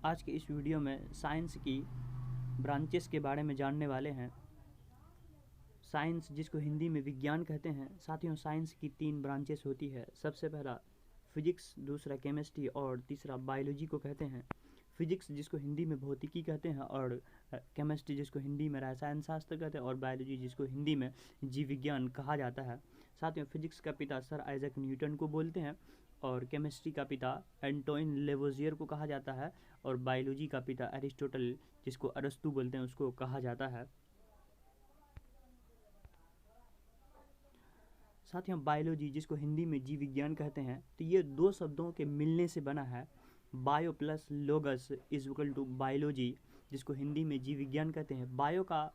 आज के इस वीडियो में साइंस की ब्रांचेस के बारे में जानने वाले हैं। साइंस जिसको हिंदी में विज्ञान कहते हैं। साथियों, साइंस की 3 ब्रांचेस होती है। सबसे पहला फिजिक्स, दूसरा केमिस्ट्री और तीसरा बायोलॉजी को कहते हैं। फिजिक्स जिसको हिंदी में भौतिकी कहते हैं और केमिस्ट्री जिसको हिंदी में रसायन शास्त्र कहते हैं और बायोलॉजी जिसको हिंदी में जीव विज्ञान कहा जाता है। साथियों, फिजिक्स का पिता सर आइजैक न्यूटन को बोलते हैं और केमिस्ट्री का पिता एंटोइन लेवोजियर को कहा जाता है और बायोलॉजी का पिता एरिस्टोटल जिसको अरस्तु बोलते हैं उसको कहा जाता है। साथियों, बायोलॉजी जिसको हिंदी में जीव विज्ञान कहते हैं, तो ये 2 शब्दों के मिलने से बना है। Bio plus logos is equal to biology जिसको हिंदी में जीव विज्ञान कहते हैं। बायो का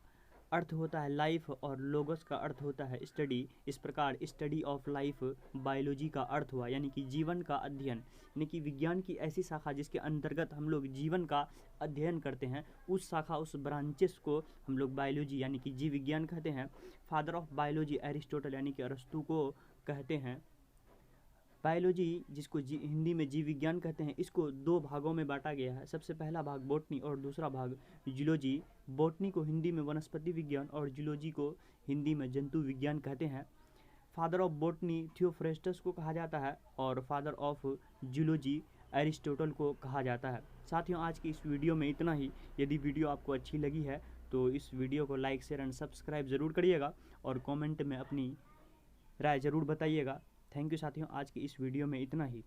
अर्थ होता है लाइफ और लोगस का अर्थ होता है स्टडी। इस प्रकार स्टडी ऑफ लाइफ बायोलॉजी का अर्थ हुआ, यानी कि जीवन का अध्ययन, यानी कि विज्ञान की ऐसी शाखा जिसके अंतर्गत हम लोग जीवन का अध्ययन करते हैं, उस शाखा उस ब्रांचेस को हम लोग बायोलॉजी यानी कि जीव विज्ञान कहते हैं। फादर ऑफ बायोलॉजी एरिस्टोटल यानी कि अरस्तु को कहते हैं। बायोलॉजी जिसको हिंदी में जीव विज्ञान कहते हैं, इसको 2 भागों में बांटा गया है। सबसे पहला भाग बॉटनी और दूसरा भाग जूलॉजी। बॉटनी को हिंदी में वनस्पति विज्ञान और जूलॉजी को हिंदी में जंतु विज्ञान कहते हैं। फादर ऑफ बॉटनी थियोफ्रेस्टस को कहा जाता है और फादर ऑफ जूलॉजी एरिस्टोटल को कहा जाता है। साथियों, आज की इस वीडियो में इतना ही। यदि वीडियो आपको अच्छी लगी है तो इस वीडियो को लाइक, शेयर एंड सब्सक्राइब ज़रूर करिएगा और कमेंट में अपनी राय ज़रूर बताइएगा। थैंक यू साथियों, आज की इस वीडियो में इतना ही।